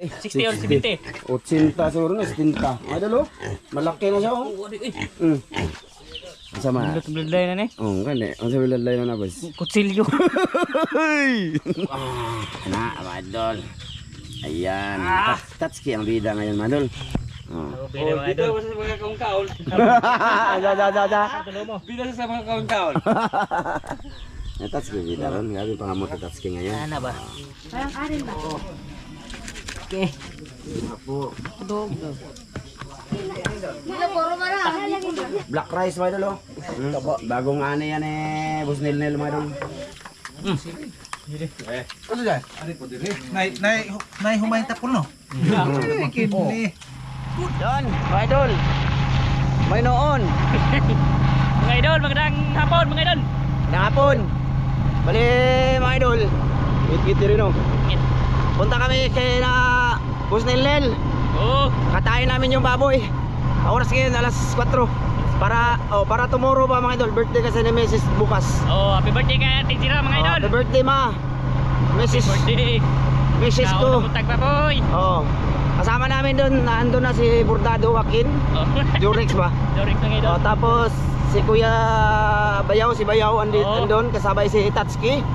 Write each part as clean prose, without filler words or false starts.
60 or 70. 80 siguro na, 70. Mga idol oh. Malaki na siya oh. Sama. Bloodline na ni. Oh, kan eh. Ang sabi lalay na boss. Kutsilyo. Na, mga idol. Ayan. Tatsuki ang bida ngayon, mga idol. Oh. Bida mga idol. Bida sa mga kaon-kaon. Bida sa mga kaon-kaon. Tatsuki bida ron. Gabi pangamot na Tatsuki ngayon. Ano ba? Parang arin ba? Okay. Apo. Black Black rice, mga idol oh. Bagong ano yan eh. Boss Nil mga idol. Ano dyan? Ano po din eh? Nay humayin tapon no? Kini. Yan, mga idol. May noon. Mga idol, magandang hapon mga idol. Nakapon. Bali, mga idol. Wait rin oh. Punta kami kay na Boss Nil. Oo. Katayin namin yung baboy. Oras ngayon alas 4. Para tomorrow ba mga idol, birthday kasi ni Mrs. bukas. Oh, happy birthday kay Ate Tira mga idol. Happy birthday ma. Mrs. Birthday. Mrs. ko. Buntag pa boy. Oh. Kasama namin doon, naandun na si Bordado Joaquin, Oh. Jurex ba? Dorik mga idol. Oh, tapos si Kuya Bayaw, andun kasabay si Tatsuki.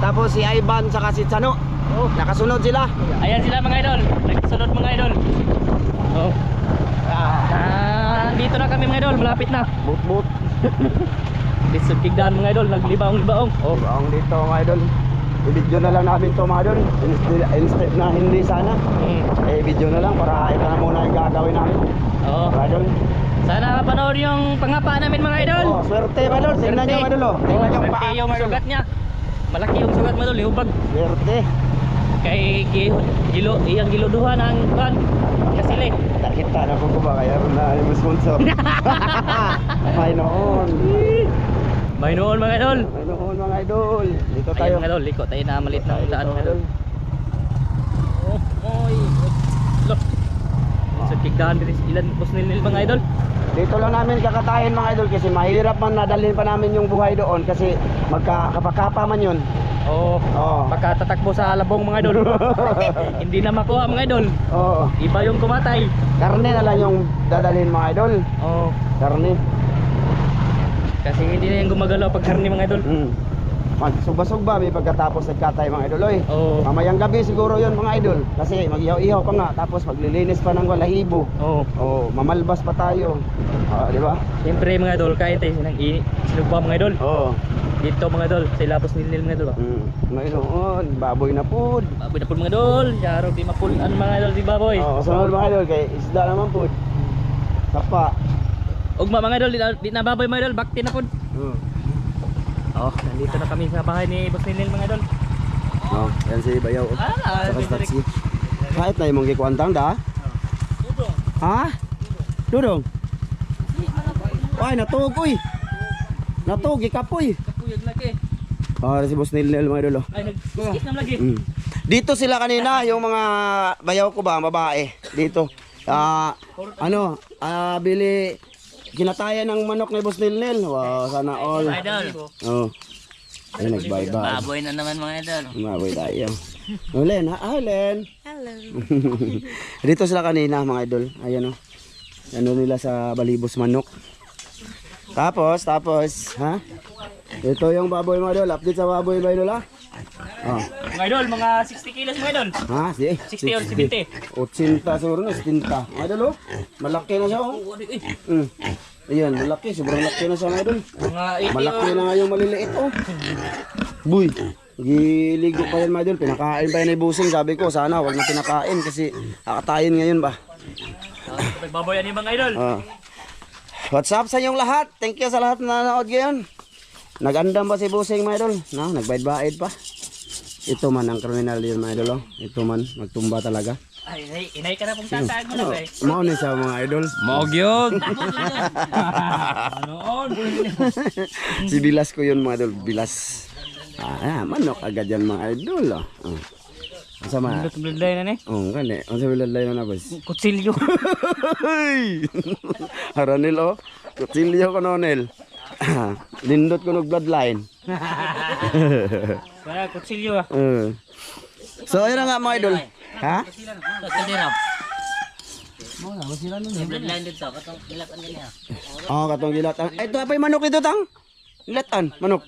Tapos si Ivan saka si Chano. Oh. Nakasunod sila. Ayan sila mga idol. Nagsunod mga idol. Oh. Dito na kami mga idol, malapit na. But. Dito kigdan mga idol, naglibaong-libaong. Oh, ang dito mga idol. I-video na lang namin to mga idol. Instead na hindi sana. Video na lang para ito na muna yung gagawin namin. Oo. Mga idol. Sana mapanood yung pangapa namin mga idol. Oh, swerte mga idol. Tingnan nyo mga idol oh. Tingnan yung Swerte paa yung mga idol. sugat niya. Malaki yung sugat mga idol, hubag. Swerte. Kay iyang giluduhan ang kan kasili. Kita na ko ba kaya na yung sponsor. May noon. May noon mga idol. May noon mga idol. Dito Tayo tayo. mga idol, liko tayo na malit ng daan mga idol. Oh, oy. Look. Sa kigdahan din ilan boss nil mga idol. Dito lang namin kakatayin mga idol kasi mahirap man nadalhin pa namin yung buhay doon kasi magkakapakapa man yun. Oh, Oo. pagkatatakbo sa labong mga idol. Hindi na makuha mga idol. Oo. Iba yung kumatay. Karne na lang yung dadalhin mga idol. Oh, Karne. kasi hindi na yung gumagalaw pag karni mga idol. Magsugba-sugba may pagkatapos nagkatay mga idol oy. Oh. Mamayang gabi siguro yun mga idol kasi mag-ihaw-ihaw pa nga tapos maglilinis pa ng walahibo. Oh. Oh, mamalbas pa tayo. Di ba? Siyempre mga idol, kain tayo ng sinugba mga idol. Oo. Dito mga idol, sa ilapos nil mga idol. Ngayon, baboy na food. Baboy na po mga idol, yaro di mapulan mga idol di baboy. Oo, sunod mga idol kay isda naman food. Sapa. Ugma mga idol, di na baboy mga idol, bakti na po. Oh, nandito na kami sa bahay ni Boss Nil mga idol. Oh, yan si Bayaw. Saka si Tatsi. Kahit na yung mong kikuantang da? Ha? Dudong? Ay, natug uy. Natug, ikapoy. Kapuyag lagi. Ah, si Boss Nil mga idol. Ay, nag-skip na lagi. Dito sila kanina, yung mga bayaw ko ba, babae. Dito. Bili ginatayan ng manok ni Boss Nil. Wow, sana all. Idol. Oh. Ay, nag-bye-bye. Baboy na naman mga idol. Maboy tayo. Oh, Len, ha? Hi, Len. Hello. Dito sila kanina, mga idol. Ayan, oh. Ano nila sa balibos manok. Tapos, ha? Ito yung baboy, mga idol. Update sa baboy, mga idol, ha? Oh. Mga idol, mga 60 kilos mga idol. Ha? 60 or 70. 80 siguro na, 70. Mga idol, oh. Malaki na siya, oh. Ayan, malaki. Sobrang laki na siya, mga idol. Mga 80 Malaki na nga yung maliliit, oh. Buy. Giligo pa yan, mga idol. Pinakain pa yan ni Busing. Sabi ko, sana wag na pinakain kasi kakatayin ngayon ba. baboy yan yung mga idol. What's up sa inyong lahat? Thank you sa lahat na nanood ngayon. Nag-andam ba si Busing, mga idol? No, nagbayad-bayad pa. Ito man ang criminal yun, mga idol, oh. Ito man, magtumba talaga. Ay, inay ka na pong sasaan mo na ba eh. Mauna siya, mga idol. Maog yun. Anoon? Si Bilas ko yun, mga idol. Bilas. Manok agad yan, mga idol, oh. Sama. Bloodline na ni. Oh, kan eh. Ang sabi lalay na boss. Kutsilyo. Haranil oh. Kutsilyo ko nonel. Lindot ko ng bloodline. Kaya kutsilyo ah. So ayun na nga mga idol. Ha? Kalderap. Bloodline dito, katong ilatan ganyan. Oh, katong gilatan. Ay, ito apay manok dito tang. Gilatan, manok.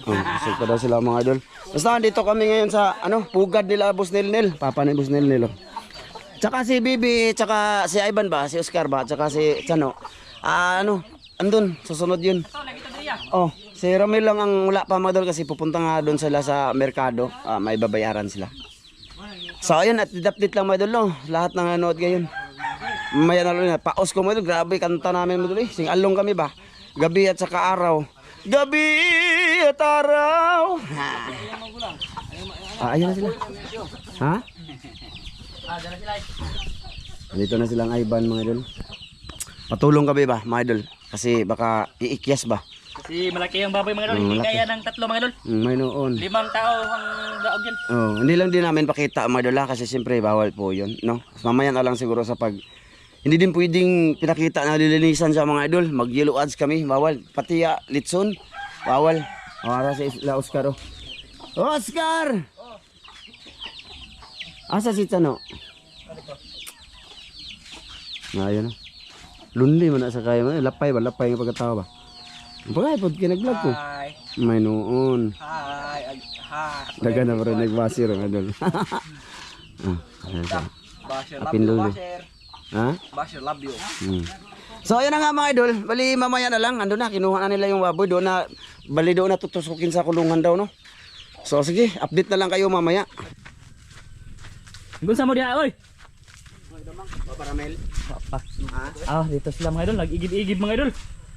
Oh, busog pa daw sila mga idol. Basta dito kami ngayon sa pugad nila Boss Nilnil. Papa ni Boss Nilnil. Tsaka si Bibi, tsaka si Ivan ba, si Oscar ba, tsaka si Chano. Andun, susunod yun. Oh, si Ramil lang ang wala pa mga idol kasi pupunta nga doon sila sa merkado. May babayaran sila. So ayun, at update lang mga idol, no? Lahat ng nanood ngayon. Mamaya na lang, paos ko mga idol, grabe kanta namin mga idol eh. Sing along kami ba? Gabi at saka araw. Gabi at araw. Ayun na sila. Ha? Dito na silang Ivan mga idol. Patulong kami ba mga idol? Kasi baka iikyas ba? Kasi malaki ang baboy mga idol, hindi Malaki. kaya ng 3 mga idol. May noon. 5 tao ang daog yan. Oh, hindi lang din namin pakita mga idol kasi siyempre bawal po 'yun, no? Mamaya na lang siguro sa pag hindi din pwedeng pinakita na lilinisan sa mga idol. Mag-yellow ads kami, bawal. Pati litson, bawal. Para sa La Oscar. Oh. Oscar! Asa si Chano? Ayun. Lundi man na sa kaya mo. Lapay ba? Lapay nga pagkatawa ba? Bagay, pag kinag-vlog ko. Hi. May noon. Hi. Daga na pa rin nagbasir ang idol. Ayan siya. Basher, Apin lulo. Ha? Basher, love you. So ayun na nga mga idol, bali mamaya na lang, ando na, kinuha na nila yung baboy, doon na tutusukin sa kulungan daw, no? So sige, update na lang kayo mamaya. Gunsa mo diha, oy. Paparamel. Dito sila mga idol, nag-igib-igib mga idol.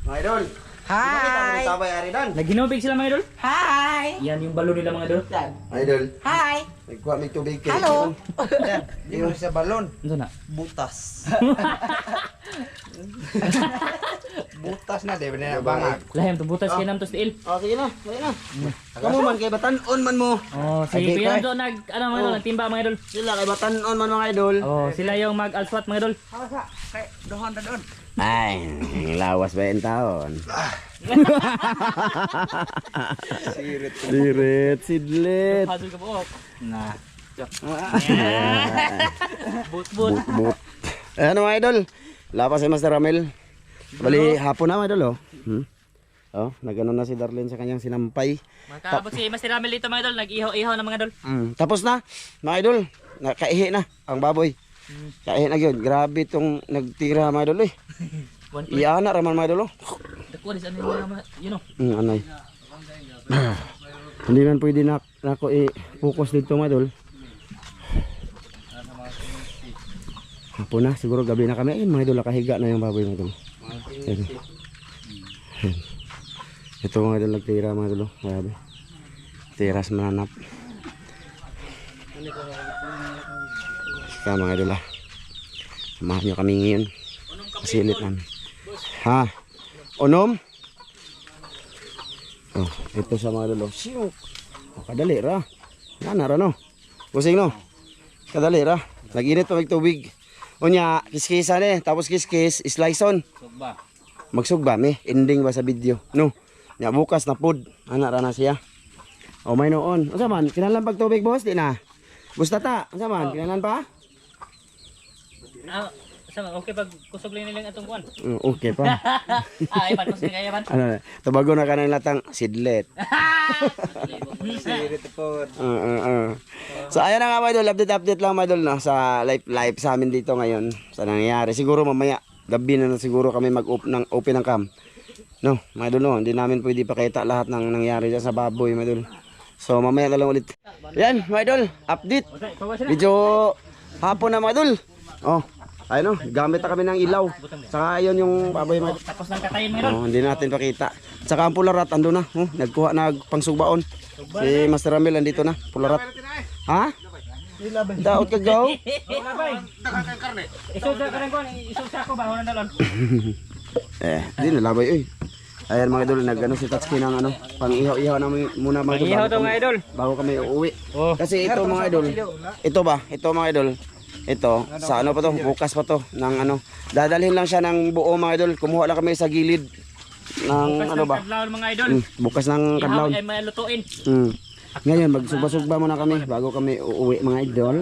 Mga idol. Hi! Sabay ari dan. Naginubig sila mga idol. Hi! Yan yung balo nila mga idol. Idol. Hi! Nagkuha may tubig kay. Hello! Di mo sa balon. Ano na? Butas. Butas na, di ba na bangag. Lahem to butas kay nam to stiil. Oh, sige na. Sige na. Kamu man kay batan-on man mo. Oh, si Ay, Kuya kay. Anzo mga idol, nagtimba mga idol. Sila kay batan-on man mga idol. Oh, sila yung mag-alswat mga idol. Kay dohon na doon. Ay, lawas ba yung taon? Sirit, sidlit. Hazul ka po. Na. But. But. Ano mga idol? Lapas si Master Ramel. Bali, hapon na mga idol, oh. Oh, nagano na si Darlene sa kanyang sinampay. Magkaabot si Master Ramel dito mga idol, nag-ihaw-ihaw na mga idol. Tapos na, mga idol. Nakaihi na ang baboy. Kaihi na yun. Grabe itong nagtira mga idol, eh. Iyana raman mga idol, oh. Dako rin ano yung you know. Anay. Hindi man pwede na ako i-focus dito mga idol. Hapon na, siguro gabi na kami. Ayun mga idol, nakahiga na yung baboy mga idol. Ayun. Ito mga idol, nagtira mga idol. Grabe. Tiras mananap. Kaya mga idol, samahan nyo kami ngayon. Kasilit namin. Ha? Onom? Oh, ito sa mga idol. Siyok. Oh, kadali ra. Nana ra no. Kusing no. Kadali ra. Nag-init pa may tubig. Unya, kiskisan eh. Tapos kiskis, slice on. Sugba. Magsugba me. Ending ba sa video? No. Nya bukas na pod. Ana ra na siya. O may noon. Unsa man? Kinalan pag tubig boss? Di na. Gusto ta. Unsa man? Kinalan pa? Okay pag kusog lang nilang atong kuan. Okay pa. Ay man kusog kaya man. Ano, tabago na kanang latang sidlet. Sirit po. So ayan na nga mga idol, update lang mga idol no, sa live sa amin dito ngayon. Sa nangyayari, siguro mamaya gabi na siguro kami mag-open ng cam. No, mga idol no, hindi namin pwede pakita lahat ng nangyayari dyan sa baboy mga idol. So mamaya na lang ulit. Yan mga idol, update. Medyo hapon na mga idol. Oh, ayun no, gamit na kami ng ilaw. Saka ayun yung baboy mga idol. Tapos nang katayin mo idol. Oh, hindi natin pakita. Saka ang pularat ando na, nagkuha nagpangsugbaon. Si Master Ramil andito na, pularat. Ha? Daot ka gaw? Iso sa kanang kuan, iso sa ako ba na dalon. Di na labay oy. Ayan mga idol, nagano si Tatsuki ng ano, pang-ihaw-ihaw na muna mga idol. Ihaw to mga idol. Bago kami uuwi. Oh. Kasi ito mga idol, ito ba? Ito mga idol. Ito, sa ano pa to? Bukas pa to ng ano. Dadalhin lang siya ng buo mga idol. Kumuha lang kami sa gilid ng Bukas ano ng ba? kadlawon mga idol. Bukas ng kadlaw. Ihaw ay malutuin. Ngayon, magsugba-sugba muna kami bago kami uuwi mga idol.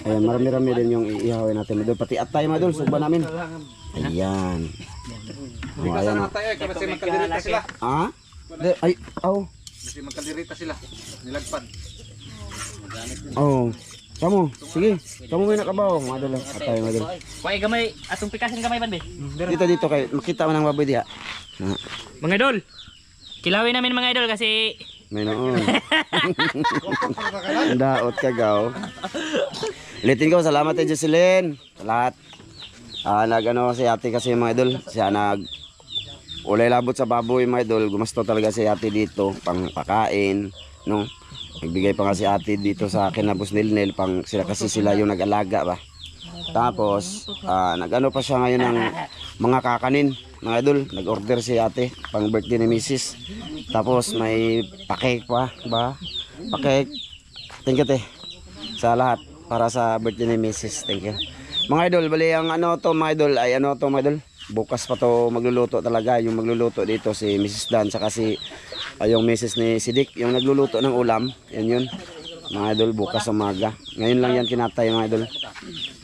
Ayan, marami-rami din yung iihawin natin mga idol. Pati atay mga idol, sugba namin. Ayan. Oh, ayan o. Kasi magkalirita sila. Ah? Ay, oh. Kasi magkalirita sila. Nilagpad. Oh. Kamu, sige. Kamu may nakabaw mga idol. Atay mga idol. Wai gamay atong pikasin gamay ban be. Dito kay makita man ang baboy diha. Ah, Mga idol. Kilawin namin mga idol kasi may noon. Daot ka gaw. Ulitin ko, salamat kay Jocelyn. Sa lahat. Nag-ano si ate kasi mga idol. Siya ulay labot sa baboy mga idol. Gumasto talaga si ate dito pang pakain, no? Nagbigay pa nga si ate dito sa akin na busnilnil pang sila kasi sila yung nag-alaga ba. Tapos nag-ano pa siya ngayon ng mga kakanin mga idol. Nag-order si ate pang birthday ni Mrs. Tapos may pa-cake pa ba? Pa-cake. Thank you te. Sa lahat para sa birthday ni Mrs. Thank you. Mga idol, bali ang ano to mga idol ay ano to mga idol. Bukas pa to magluluto talaga. Yung magluluto dito si Mrs. Dan saka si yung Mrs. ni Sidik. Yung nagluluto ng ulam. Yan yun. Mga idol, bukas umaga. Ngayon lang yan kinatay mga idol.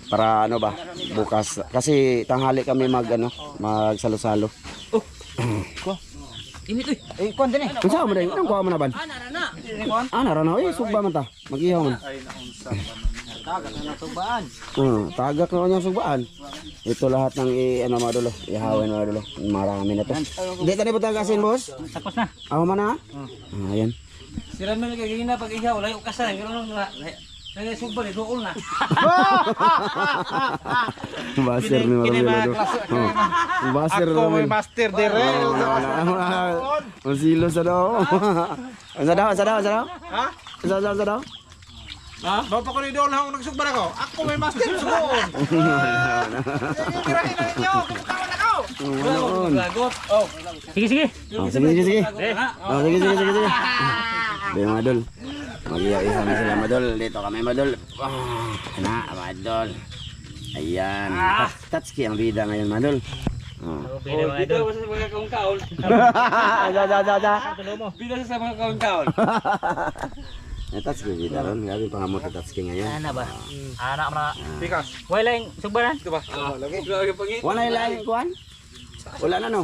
Para ano ba? Bukas. Kasi tanghali kami magsalo-salo. init uy. Eh, kuwan din eh. Kung saan mo na yun? Anong kuha mo na ban? Narana. Eh, sugba man ta. Mag-ihaw man. Tagak na natubaan. Tagak na kanyang sugbaan. Ito lahat ng mga dulo. Ihawin mga dulo. Marami na to. Hindi tayo ba tagasin, boss? Tapos na. Ako man ha? Ayan. Sila man nagagina pag ihaw, layo ka sa gano'n na. Nagasugbal eh, dool na. Baser ni marami na do. Baser na Ako may namin. master dire. Ang silo sa daw. Sa daw? Ha? Sa daw? Ha? Bapak ko ni dool ako nagsugbar ako. Ako may master sugoon. Girahin na ninyo, kumakawan ako. Ano? Lagot. Oh. Sige sige. Sige. Eh. Sige. Di mga idol. Mag-ihaw na sila madol. Dito kami madol. Madol. Ayan. Tatski ang bida ngayon madol. Pwede mga idol. sa mga kaon-kaon. Pila sa mga kaon-kaon. Tatski bida ron. Gabi pangamot na tatski ngayon. Ana ba? Ana ra. Pikas. Wala yung sugbaran. Ito ba? Lagi. Lagi pagi. Wala yung lain kuhan? Wala na no?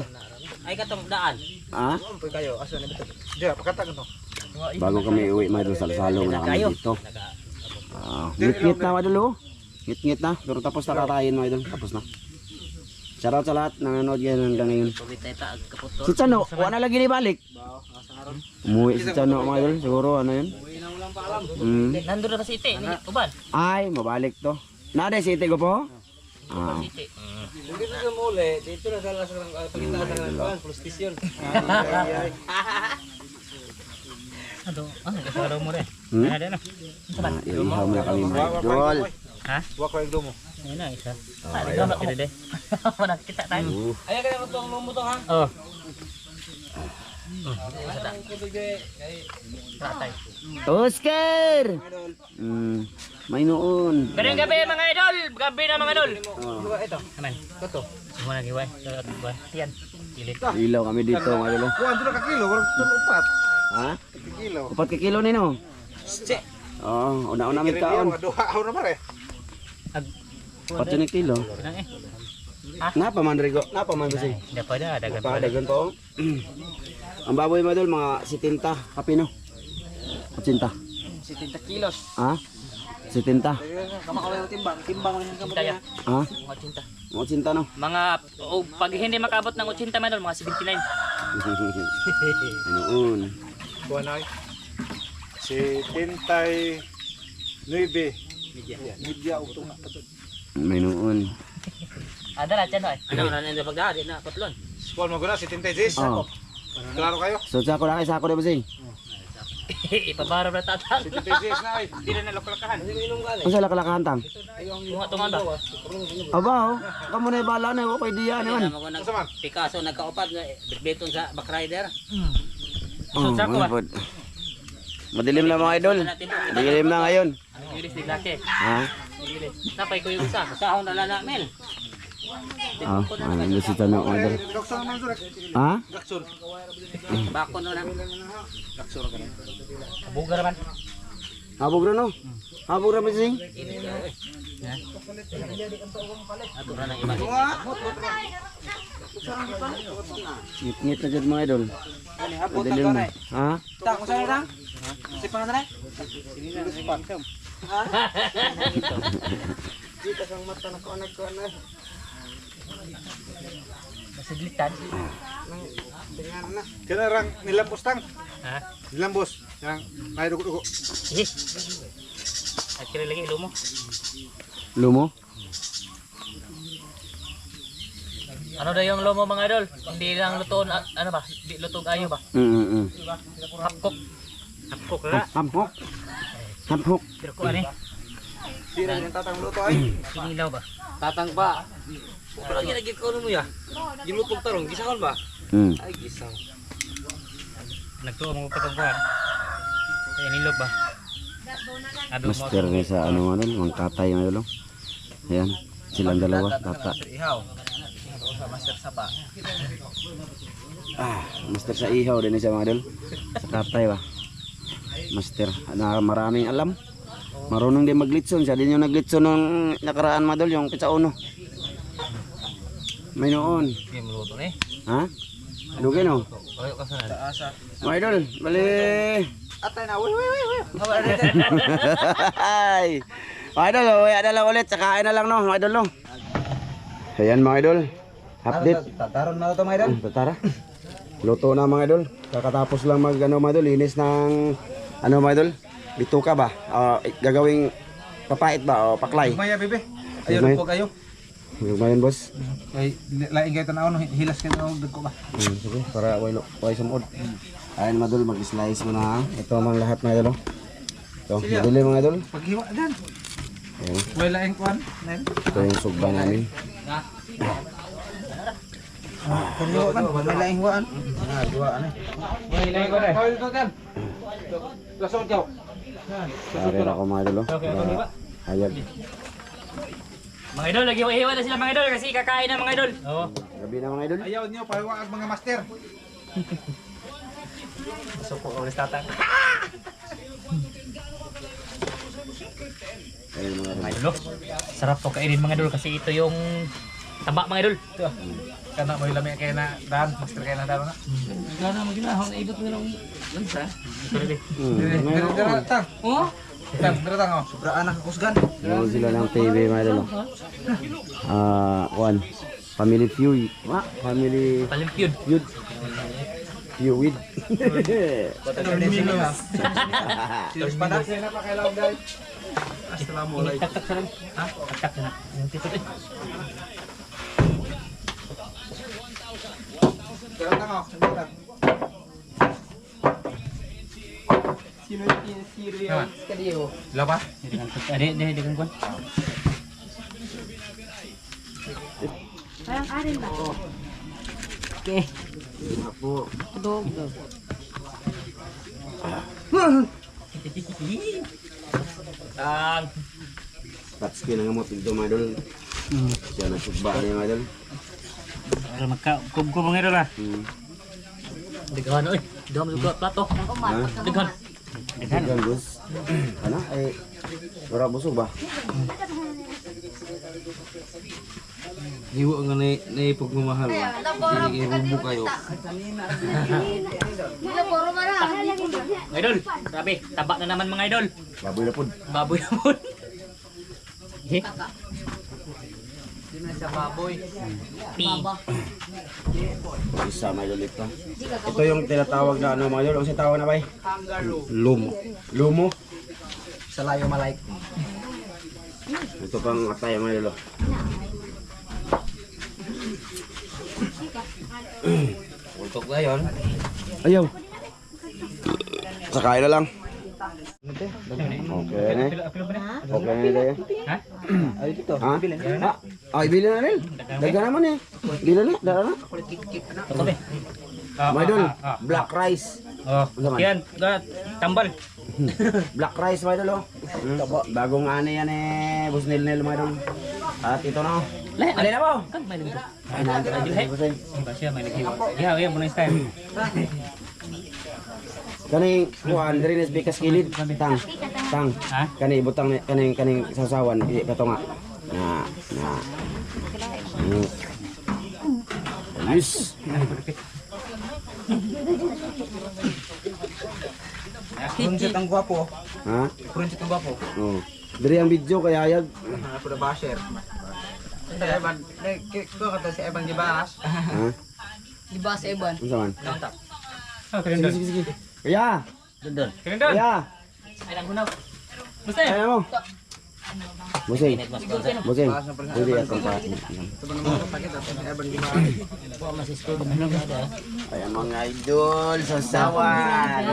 Ay katong daan. Ha? Pag kayo, aso na bito. Diya, pakatag to. Bago kami uwi madol salo-salo na kami dito. Ngit-ngit na madol oh. Ngit-ngit na. Pero tapos na kakain madol. Tapos na. Shoutout sa lahat ng nanood yan hanggang ngayon. Si Chano, wala lagi ni balik. Umuwi si Chano mga idol. Siguro ano yun? Nandun na ba si Ite? Uban? Ay, mabalik to. Nade si Ite ko po? Ite. Dito sa muli, dito na sa pagkita sa kawan, police station. Kasaraw mo rin. Ano din Ihaw na kami mga idol. Ha? Wa ko igdo mo. Ayun na isa. Ayun na kita. Wala kita tayo. Ay kaya mo tong mo to ha. Oh. Oscar! May noon. Pero gabi mga idol! Gabi na mga idol! Ito. Aman. Ito. Mo na giway. Yan. Kilit. Ilaw kami dito mga idol. Kuan to ka kilo, wala to upat. Ha? Kilo. 4 ka kilo nino. Che. Oo, una-una may kaon. Duha ako na mare. 4 na kilo. Nang eh. Napa man Rigo? Napa man kasi? Hindi pa na. Dagan pa. Padagan to. Ang baboy mo dol mga 70 kapino. 80. 70 kilos. Ha? 70. Kamakaway ng timbang lang yung kamot niya. Ha? Mga 80. Mga 80 no. Mga pag hindi makabot ng 80 mga idol, mga 79. Noon. Kuan ay. 79 media utong. May noon. Ada na tiyan ay. Ano na nang pagdaan na patlon. Kuan mo guna 76. Oh. Klaro kayo? So sa ko na kay sako de basing. Ipabara na tatang. 76 na ay. Di na nalaklakahan. Unsa la kalakahan tang? Tunga tunga ba? Aba oh. Kamo na bala na ko kay diya naman. Unsa man? Picasso nagkaupad nga bitbeton sa backrider. Oh, Sa ko ba? manipod. Madilim na mga idol. Madilim na ngayon. Iris ni Lake. Ha? Napay ko yung isa. Sahon na lana mel. Ano si Tano mga idol? Ha? Bako na lang. Bugar man. Habog na no? Habog na sing? Ato na ng iba. Ngit-ngit na dyan mga idol. Madilim na. Ha? Tak, kung saan lang? Si pangalan? Kita sang mata na kuanak. Masidlitan. Kaya rang nilambos tang. Ha? Nilambos. Yang may dugo-dugo. Sige. At kira lagi lumo. Lumo? Ano daw yung lomo mga idol? Hindi lang lutoon, ano ba? Di lutog ayo ba? Hapkok. Hapkok ra. Hampok. Hampok. Pero ko ani, Di rin yung tatang luto ay. sinilaw ba? Tatang ba? Pero lagi ko mo ya. Gilutog tarong gisaon ba? Ay gisaw. Nagtuo mo patungkuhan. Ay nilog ba? Ado mo. Master ni sa ano mga katay mga idol. Ayan. Silang dalawa. Tata. Ihaw. Sa master sapa. Master sa ihaw din siya mga idol. Sa katay ba? Master na maraming alam. Marunong din maglitson. Siya din yung naglitson nung nakaraan mga idol. Yung pizza uno. May noon. Hindi mo luto ni. Ha? Dugi no? Oyo ka sa Asa. Mga idol. Bali. Atay na. Uy. Ay. Mga idol. Uya na lang ulit. Sakain na lang no. Mga idol no. Ayan mga idol. Update. Tataron na ito mga idol. Tara. Luto na mga idol. Kakatapos lang mag ano mga idol, linis ng ano mga idol, bituka ba? Gagawing papait ba o paklay? Maya bebe. Ayo May- po kayo. Gagawin boss. Kay laing kayo tanaw no hilas kayo no dagko ba. Sige, para way sumod. Ayan mga idol, mag-slice mo na ha. Ito ang lahat mga idol. Ito, madali mga idol. Paghiwa dan. Ayan. Way laing kuan. Nen. Ito yung sugba namin. Paghiwa man. May laing hiwaan. Hiwaan eh. May laing ko dai. Hoy to kan. Lasong jaw. Ari ako mga idol. Ayan. Mga idol, lagi iiwan na sila mga idol kasi kakain na mga idol. Oo. Gabi na mga idol. Ayaw niyo pahiwa ang mga master. Suko ko ulit tatang. Ayan mga idol. Mga idol, oh. Sarap to kainin mga idol kasi ito yung taba mga idol. Kana mo lami kay na dan master kay na dan na. Gana mo ginahon ibot mo lang lansa. Ito rin. Dira tang. Oh? Tang dira tang oh. Sobra anak kusgan. Meron sila ng TV mga idol. One. Family Feud. Family Palimpyod. Feud. Feud. Cheers pa na. Sila pa kailangan guys. Assalamualaikum. Tak sa lang. Ha? Tak na. Yung tito eh. Dira tang oh. Dira. Sino yung serious kadiyo? Lapa? Dengan kuan. Parang arin ba? Okay. Ako. Dog. Ang Tatski na nga mo tigdo mga idol. Siya na sugba niya mga idol. para magka-kubko mga idol ah. Daghan oy. Daghan mo sa plato. Daghan. Daghan bus. Ano? Ay, wala busog ba? Hiwa nga na ipagmamahal ba? Hindi irubo kayo. Mga idol, grabe, taba na naman mga idol. Baboy na pod. Baboy na po. Eh, Sino sa baboy? pi. Isa mga idol ito. Ito yung tinatawag na ano mga idol. Ang tawag na ba? Kangaroo. Lumo. Lumo? Sa layo malike. Ito pang atay mga idol. Ultok na yun. Ayaw. Sakain na lang. Okay na. Okay na tayo. Ha? Ay dito. Ha? Ay, bilhin na rin. Daga naman eh. Bilhin na. Dala na. Ito be. Mga idol, black rice. Oh, yan, tambal. Black rice mga idol oh. Bagong ano yan eh. Bus nil mga idol. At ito na oh. Alin na mo? Kan may nito. Ay, nagdala Busing. Ba siya may naghiwa. Iya, muna style. Kaning kuan diri nes bikas kilid tang. Ha? Kani butang kaning sasawan di kato nga. Na. Yes. Kunsit ang gwapo. Ha? Kunsit ang gwapo. Oh. Diri ang video kay ayag. Ako na basher. Si Evan, ko kata si Evan gibas. Ha? Di ba sa Eban? Unsa man? Oh, keren Sige dun. sige sige. Kuya. Dun. Keren dun. Kuya. Ay lang hunaw. Basta Ay mo. Busing. Busing. Baas na pala. Pwede ako pa. Ito ba naman sakit at si Evan gibas. Ayan mga idol, sasawan.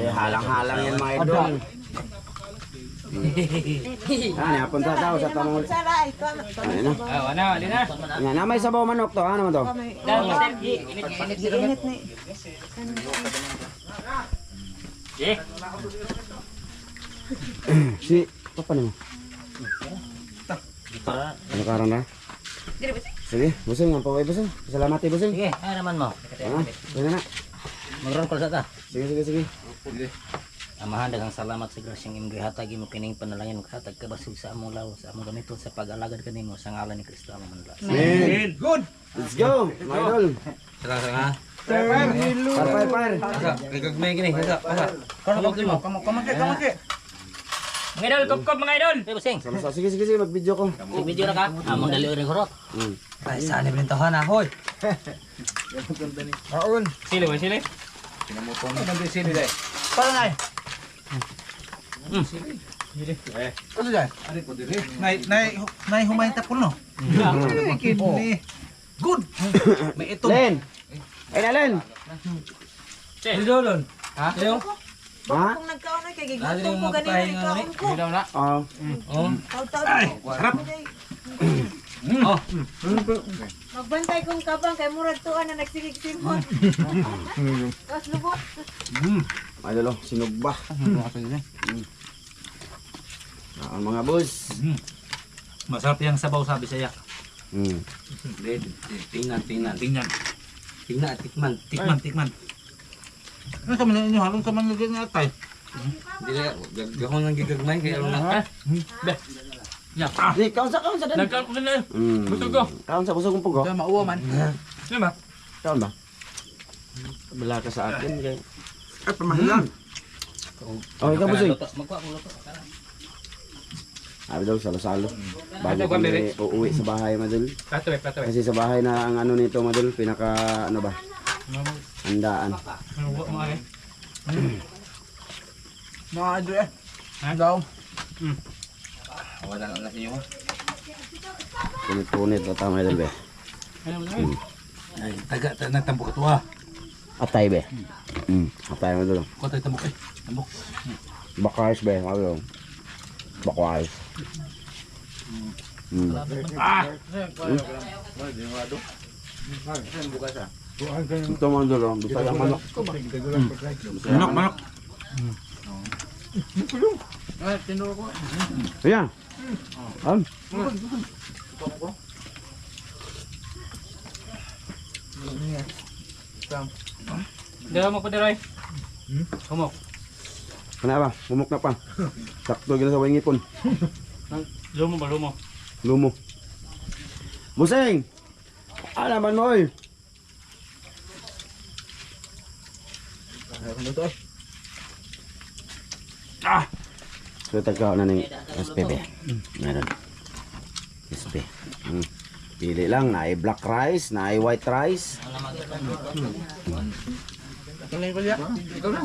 Halang-halang yan mga idol. Napunta tao sa tamang. Ano na? Ah, wala, ali na. Nga, na may sabaw manok to. Ano naman to? Init ni. Eh, Si, apa nih? Ano karan na? Sige, busing, ang paway busing. Salamat busing. sige, ay naman mo. Sige na. Magron ko sa ta. Sige. Amahan daghang salamat sa grasyang imong gihatag imo kining panalangin ug hatag kabasig sa among lawas sa among gamiton sa pag-alagad kanimo sa ngalan ni Kristo among manluluwas. Amen. Good. Let's go, mga idol. Saka. Par. Gagagmay gini. Saka. Kamake. Mga idol, kop mga idol. Hey, busing. Sige, mag-video ko. Video na ka. Among dali uri horot. Ay, sana bintahan na, hoy. Aun. Sili mo, sili. Pinamutong na ganito sili dai. Parang ay. Ano dyan? Ari ko dili. Nay humayin tapol no. Kidney. Good. May ito. Len. Ay na Len. Idolon. Ha? Ayo. Ha? Kung nagkaon ay kay gigutom ko ganina ni kaon ko. na. Oh. Taw-taw. Sarap. Magbantay kong kabang kay murag tuan na nagsigig simon. Tapos lubot. Mga idol, sinugba. Ang mga boss. Masarap yung sabaw sabi saya. Tingnan. Tingnan. Tikman. Ano sa mga inyo halong sa mga lagyan atay? Dili gagahon ng gigagmay kaya na. Di, kaon sa din. Nagkaon ko na. Busog ko. Kaon sa busog kong pugo. Sa mauwa man. Ano ba? Kaon ba? Bala ka sa akin. Kay... Ay pamahilan. Oh, ikaw busing. Magkuha ko luto. Sabi daw, salo-salo. Bago kami uuwi sa bahay, madul. Plato. Kasi sa bahay na ang ano nito, madul, pinaka, ano ba, handaan. Ano mo ay? Mga idol eh. Daw. Wala na inyo. Punit-punit, o tama idol, be. Ay, taga nagtambok ito ha. Atay, be. Atay, madul. Ko tayo tambok eh. Tambok. Bakais, be, sabi daw. Bakais. Ito madul, bisa yung manok. Manok. Ay, tinuro ko. Ayan. Dala mo pa diray. Kumok. Kenapa? Bumuk na pa. Sakto gila sa wingipon. Lumo. Lumo. Busing! Ano naman mo eh? So tagkaw na ng SPB. Meron. SP. Pili lang, na black rice, na white rice. Tuloy ko liya. Ikaw na.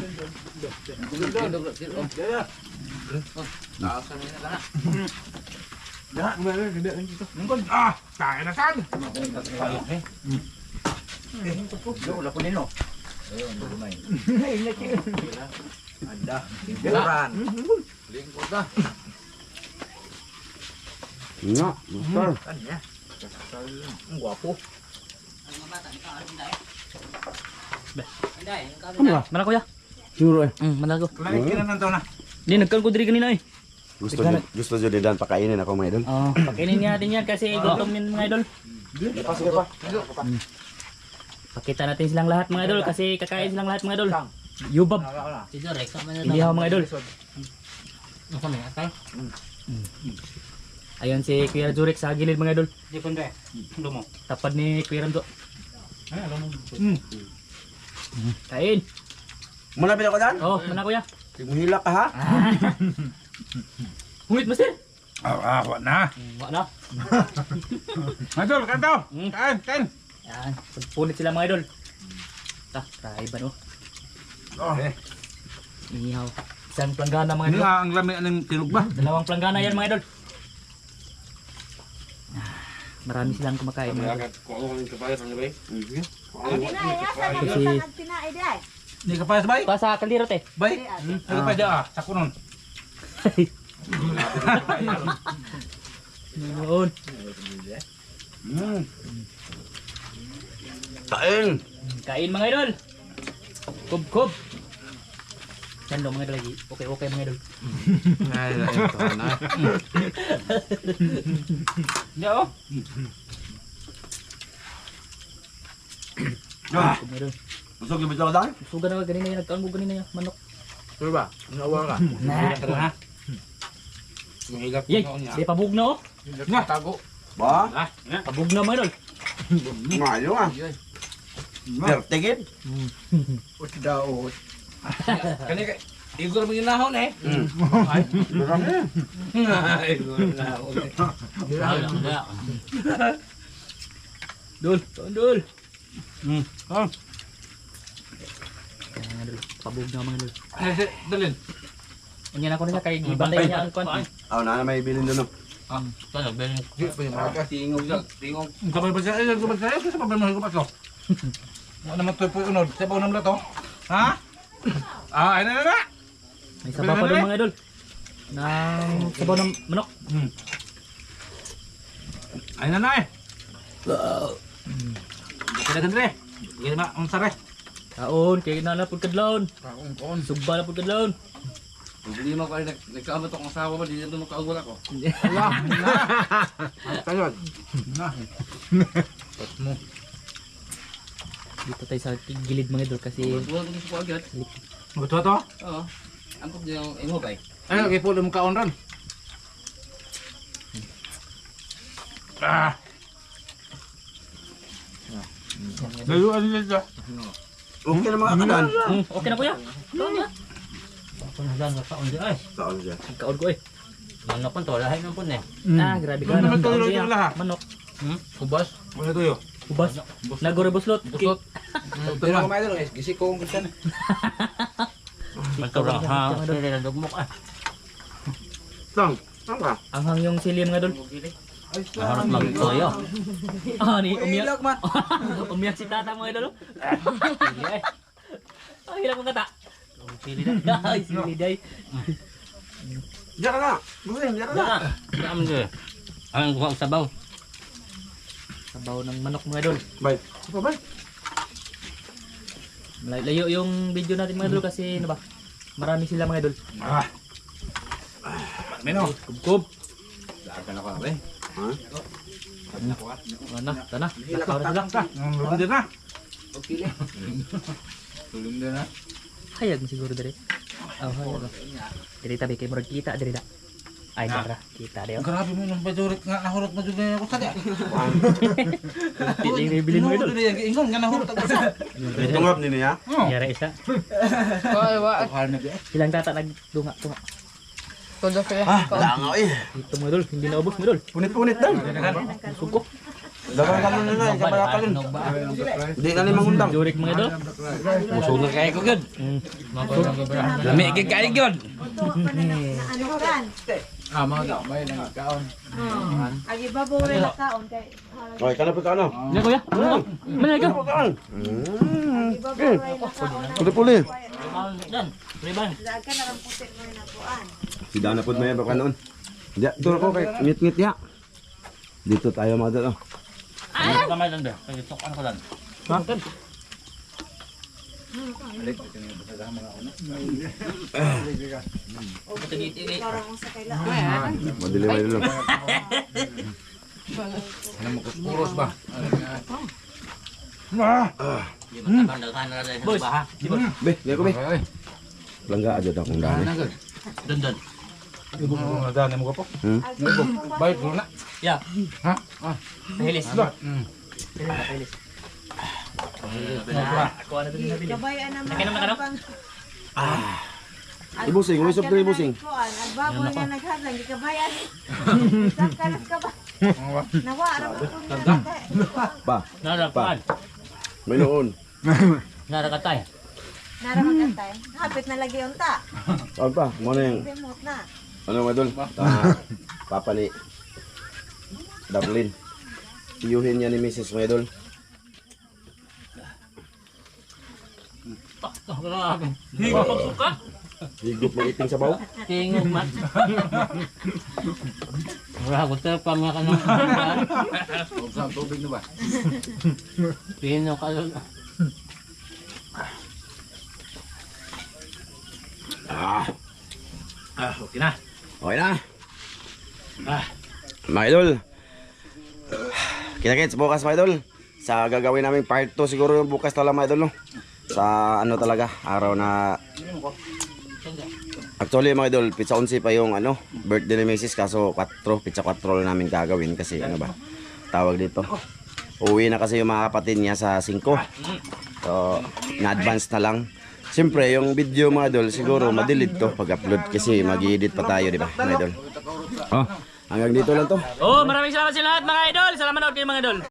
Ah, tayo na saan? Wala ko nino. Ada. Beran. Lingkod na. Nga, sir. Kanya. Ang gwapo. Ano ba? Mana ko ya? Siguro eh. Mana ko. Kailan ng taon na? Di nagkaon ko diri kanina eh. Gusto nyo din pakainin ako mga idol. Oh, pakinin natin yan kasi gutom yun mga idol. Sige pa. Pakita natin silang lahat mga idol kasi kakain silang lahat mga idol. Yubab. Inihaw mga idol. Ayun si Kuya Jurek sa gilid mga idol. Tapad ni Kuya Ramdo. Kain. Muna pila ko dan? Oh, mana kuya? Muhila ka ha? Huwit master. Wala na. Wala na. Idol, kanto. Kain. Yan, pulit sila mga idol. Try ba no? Inihaw. Isang planggana mga Ini idol. ang lami ng tinog ba? Dalawang planggana yan mga idol. Marami silang kumakain mga idol. Ito si Tinaay day. Hindi ka pa sabay? pa sa kaldero te. Bay? Hindi ka pa da. Sa kunon. Noon. Kain! Kain mga idol. Kub. Sando mga idol lagi. Okay mga idol. Ya oh. Kub mga idol. Busog yung bitaw dan? Suga na ganina yan. Nagkaon mo ganina yan. Manok. Sure ba? Nawa ka. Nah. Yay. Di pabug na oh. Nga, tago. Ba? Pabug na mga idol. Mayo ah. Pertigid? Kani ka. Igor mo yung nahon eh. Marami. Igor nahon eh. Dul. Mga idol. Pabug na mga idol. Dalin. Ganyan ako nila kay gibantay niya ang kwan. Na may bilin doon. Di pa yung mga tingog lang. Tingog. Kamay ba siya? Ay, kumag siya. Kasi pa ba mga kupat ko? Ano naman ito po yung unod? Sa bawang namla to? Ha? Ayun na. May sabaw pa doon mga idol. Nang sabaw ng manok. Ayun na eh. Kaya gandre. Kaya na ang sare. Kaon, kay nanapod kadlawon. Sugba na pud kadlawon. Hindi mo kayo nagkaamot akong asawa ba, hindi na makaugol ako. Kayon. Dito tayo sa gilid mga idol kasi Buwan ko sa agad. Betul to? Oo. Ang pag yung imo ba? Ayo, kay pulo mo kaon ron. Lalu ano dito? Okay na mga kadan. okay na kuya. Kaon na. Kaon siya. Kaon ko eh. Manok man to, lahat man po na. Grabe ka. Ano naman Kaon to siya. yung lahat? Manok. Kubas. Ano to yo? Ubas. Nagore buslot. Busot. Pero mga idol, gisi ko kung gusto na. Magkara ha. Kaya dugmok ah. Tang. Tama. Anghang yung sili mga idol. Harap magtoyo. Ni umiyak. Umiyak si tata mga idol. Ay, hilang kong kata. Sili na. Ay, sili day. Diyan ka na. Busin, diyan ka na. Saan mo siya? Ang kuha ang sabaw. Sabaw ng manok mga idol. Bye. Apa ba? Layo yung video natin mga idol kasi ano ba? Marami sila mga idol. Meno. Kub. Dagan ako na. Ha? Tana. Nakaw na sila. Lulong din na. Tulong din na. Hayag mo siguro dari. Hayag. Diri tabi kay murag kita diri da. Ay dara, kita dayo. Grabe mo nung bajurit nga nahurot mo jud ako sa dia. Tiling bibili mo idol. Yang ingon nga nahurot ako sa. Tungap ni niya. Yara isa. Ay, wa. Ilang tata nagdunga. Langaw eh. Ito mga idol, hindi na ubos mga idol. Punit-punit lang. Suko. Dagan ka na na, kabala ka lang. Hindi na limang undang. Jurik mga idol. Musugan kayo ko gud. Lami kay kayo gud. Ano kan? Agi babore na kaon kay. Okay, kalapit ka ano? Ano kuya? Mana ka? Agi babore na kaon. Puli-puli. Dan. Riban. Dagan na lang putik mo na kuan. Si Dana po may baka noon. Diya, turo ko kay ngit-ngit ya. Dito tayo mga dito. Ano kamay lang ba? Kay tok ano ko lang. Parang sa kailangan. Madilim ay dulu. Ano mo kuros ba? Boss, di ba? Be, lihat ko be. Ay, Langga aja dah kung dani. agad. Dondon. Ibog mo na daan mo ko po. Bayad ko na. Ya, Ha? Ah. nahilis. Mm. Nahilis. Ako na din natin. Kabayan naman. Nakinom na ka, no? Ibusing, may sob kay ibusing. Ang baboy nga naghadlang, kabayan. Isang kalas ka ba? Nawa, aram ko Pa, Narapan. may noon. Narakatay. Naraman ka tayo. Hapit na lagi yung ta. Saan pa? Mo na yung Remote na. ano mga idol? Papa ni Darlene. Tiyuhin niya ni Mrs. mga idol. Higo pagsuka. Higop ng iting sabaw. Tingog mat. Wala ko tayo pa mga kanong. Huwag sa tubig na ba? Pino ka. Okay na. Okay na. Mga idol. Kita-kits bukas mga idol. Sa gagawin namin part 2 siguro yung bukas talaga mga idol. No? Sa ano talaga, araw na... Actually mga idol, pizza 11 pa yung ano, birthday ni Mrs. Kaso 4, pizza 4 lang namin gagawin kasi ano ba, tawag dito. Uwi na kasi yung mga kapatid niya sa 5. So, na-advance na lang. Siyempre, yung video mga idol, siguro madelete to pag-upload kasi mag-edit pa tayo, di ba mga idol? Oh, hanggang dito lang to. Oh, maraming salamat sa lahat mga idol. Salamat daw kayo mga idol.